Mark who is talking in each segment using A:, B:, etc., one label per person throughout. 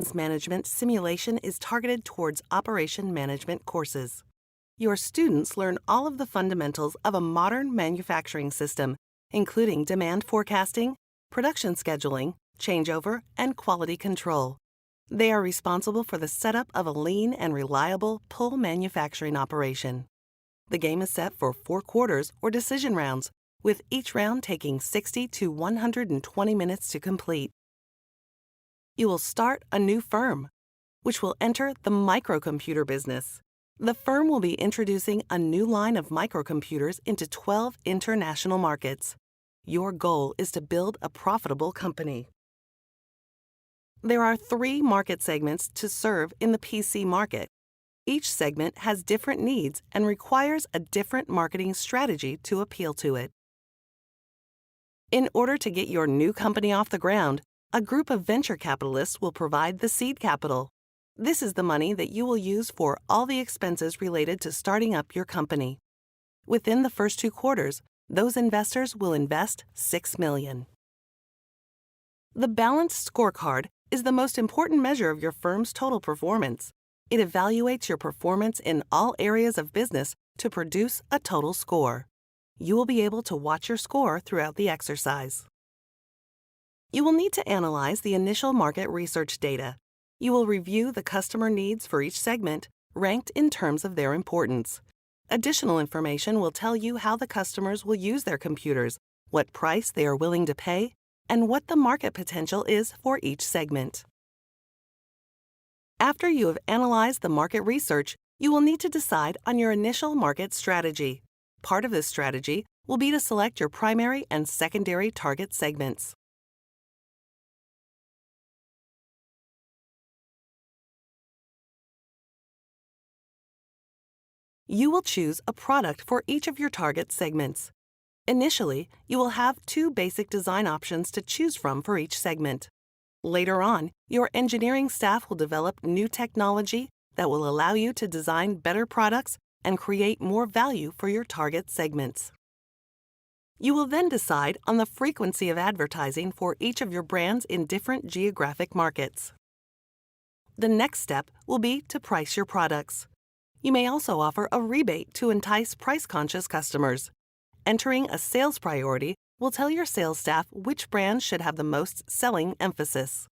A: Management simulation is targeted towards operation management courses. Your students learn all of the fundamentals of a modern manufacturing system, including demand forecasting, production scheduling, changeover, and quality control. They are responsible for the setup of a lean and reliable pull manufacturing operation. The game is set for 4 quarters or decision rounds, with each round taking 60 to 120 minutes to complete. You will start a new firm, which will enter the microcomputer business. The firm will be introducing a new line of microcomputers into 12 international markets. Your goal is to build a profitable company. There are 3 market segments to serve in the PC market. Each segment has different needs and requires a different marketing strategy to appeal to it. In order to get your new company off the ground, a group of venture capitalists will provide the seed capital. This is the money that you will use for all the expenses related to starting up your company. Within the first 2 quarters, those investors will invest $6 million. The balanced scorecard is the most important measure of your firm's total performance. It evaluates your performance in all areas of business to produce a total score. You will be able to watch your score throughout the exercise. You will need to analyze the initial market research data. You will review the customer needs for each segment, ranked in terms of their importance. Additional information will tell you how the customers will use their computers, what price they are willing to pay, and what the market potential is for each segment. After you have analyzed the market research, you will need to decide on your initial market strategy. Part of this strategy will be to select your primary and secondary target segments. You will choose a product for each of your target segments. Initially, you will have 2 basic design options to choose from for each segment. Later on, your engineering staff will develop new technology that will allow you to design better products and create more value for your target segments. You will then decide on the frequency of advertising for each of your brands in different geographic markets. The next step will be to price your products. You may also offer a rebate to entice price-conscious customers. Entering a sales priority will tell your sales staff which brands should have the most selling emphasis.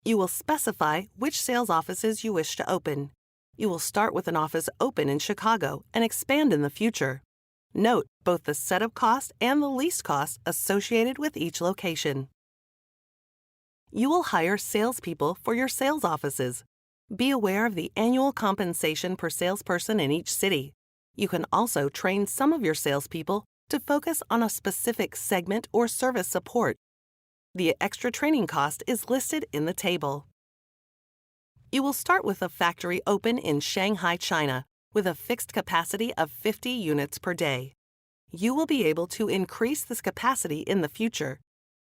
A: You will specify which sales offices you wish to open. You will start with an office open in Chicago and expand in the future. Note both the setup cost and the lease costs associated with each location. You will hire salespeople for your sales offices. Be aware of the annual compensation per salesperson in each city. You can also train some of your salespeople to focus on a specific segment or service support. The extra training cost is listed in the table. You will start with a factory open in Shanghai, China, with a fixed capacity of 50 units per day. You will be able to increase this capacity in the future.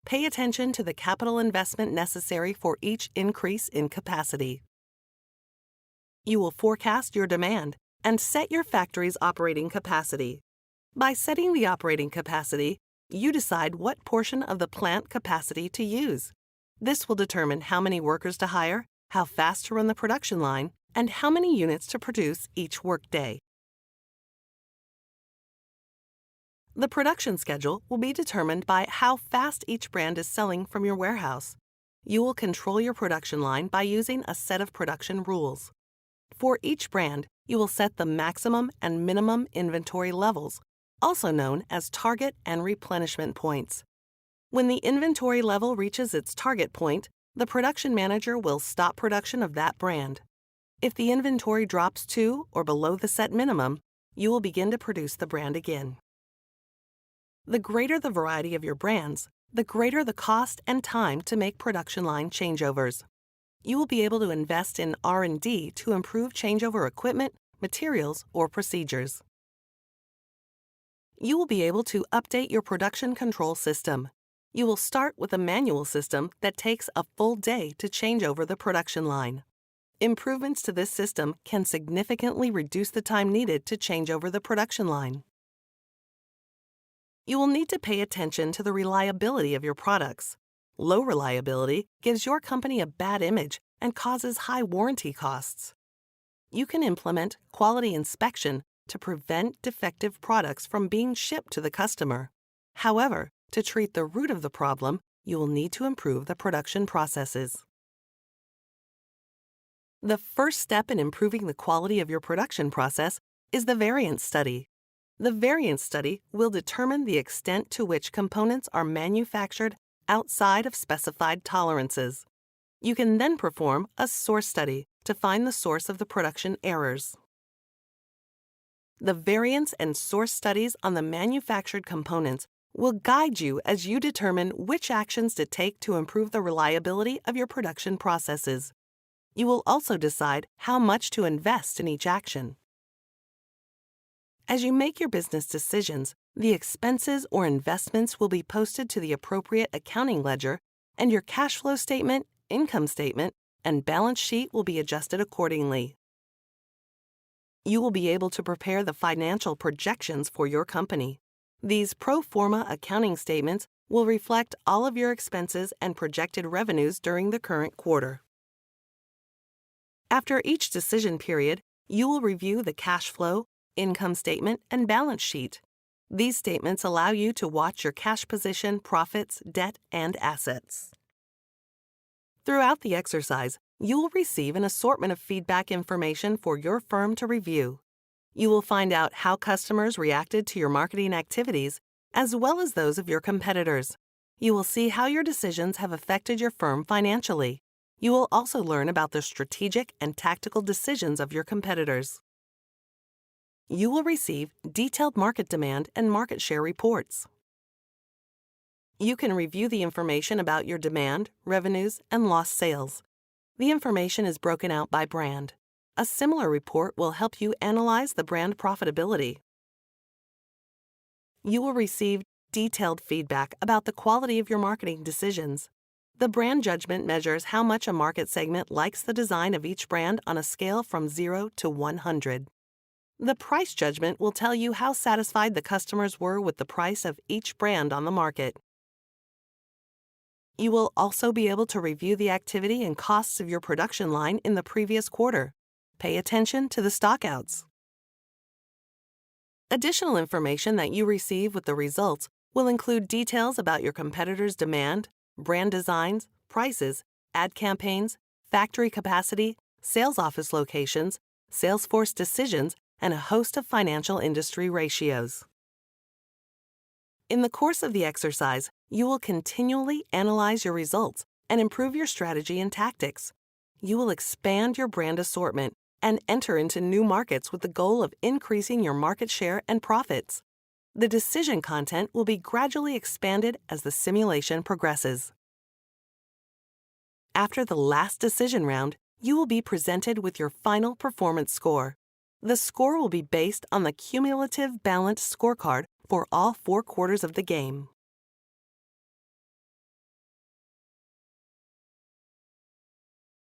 A: Pay attention to the capital investment necessary for each increase in capacity. You will forecast your demand and set your factory's operating capacity. By setting the operating capacity, you decide what portion of the plant capacity to use. This will determine how many workers to hire, how fast to run the production line, and how many units to produce each workday. The production schedule will be determined by how fast each brand is selling from your warehouse. You will control your production line by using a set of production rules. For each brand, you will set the maximum and minimum inventory levels, also known as target and replenishment points. When the inventory level reaches its target point, the production manager will stop production of that brand. If the inventory drops to or below the set minimum, you will begin to produce the brand again. The greater the variety of your brands, the greater the cost and time to make production line changeovers. You will be able to invest in R&D to improve changeover equipment, materials, or procedures. You will be able to update your production control system. You will start with a manual system that takes a full day to change over the production line. Improvements to this system can significantly reduce the time needed to change over the production line. You will need to pay attention to the reliability of your products. Low reliability gives your company a bad image and causes high warranty costs. You can implement quality inspection to prevent defective products from being shipped to the customer. However, to treat the root of the problem, you will need to improve the production processes. The first step in improving the quality of your production process is the variance study. The variance study will determine the extent to which components are manufactured outside of specified tolerances. You can then perform a source study to find the source of the production errors. The variance and source studies on the manufactured components will guide you as you determine which actions to take to improve the reliability of your production processes. You will also decide how much to invest in each action. As you make your business decisions, the expenses or investments will be posted to the appropriate accounting ledger, and your cash flow statement, income statement, and balance sheet will be adjusted accordingly. You will be able to prepare the financial projections for your company. These pro forma accounting statements will reflect all of your expenses and projected revenues during the current quarter. After each decision period, you will review the cash flow, income statement, and balance sheet. These statements allow you to watch your cash position, profits, debt, and assets. Throughout the exercise, you will receive an assortment of feedback information for your firm to review. You will find out how customers reacted to your marketing activities, as well as those of your competitors. You will see how your decisions have affected your firm financially. You will also learn about the strategic and tactical decisions of your competitors. You will receive detailed market demand and market share reports. You can review the information about your demand, revenues, and lost sales. The information is broken out by brand. A similar report will help you analyze the brand profitability. You will receive detailed feedback about the quality of your marketing decisions. The brand judgment measures how much a market segment likes the design of each brand on a scale from 0 to 100. The price judgment will tell you how satisfied the customers were with the price of each brand on the market. You will also be able to review the activity and costs of your production line in the previous quarter. Pay attention to the stockouts. Additional information that you receive with the results will include details about your competitors' demand, brand designs, prices, ad campaigns, factory capacity, sales office locations, sales force decisions, and a host of financial industry ratios. In the course of the exercise, you will continually analyze your results and improve your strategy and tactics. You will expand your brand assortment and enter into new markets with the goal of increasing your market share and profits. The decision content will be gradually expanded as the simulation progresses. After the last decision round, you will be presented with your final performance score. The score will be based on the cumulative balanced scorecard for all 4 quarters of the game.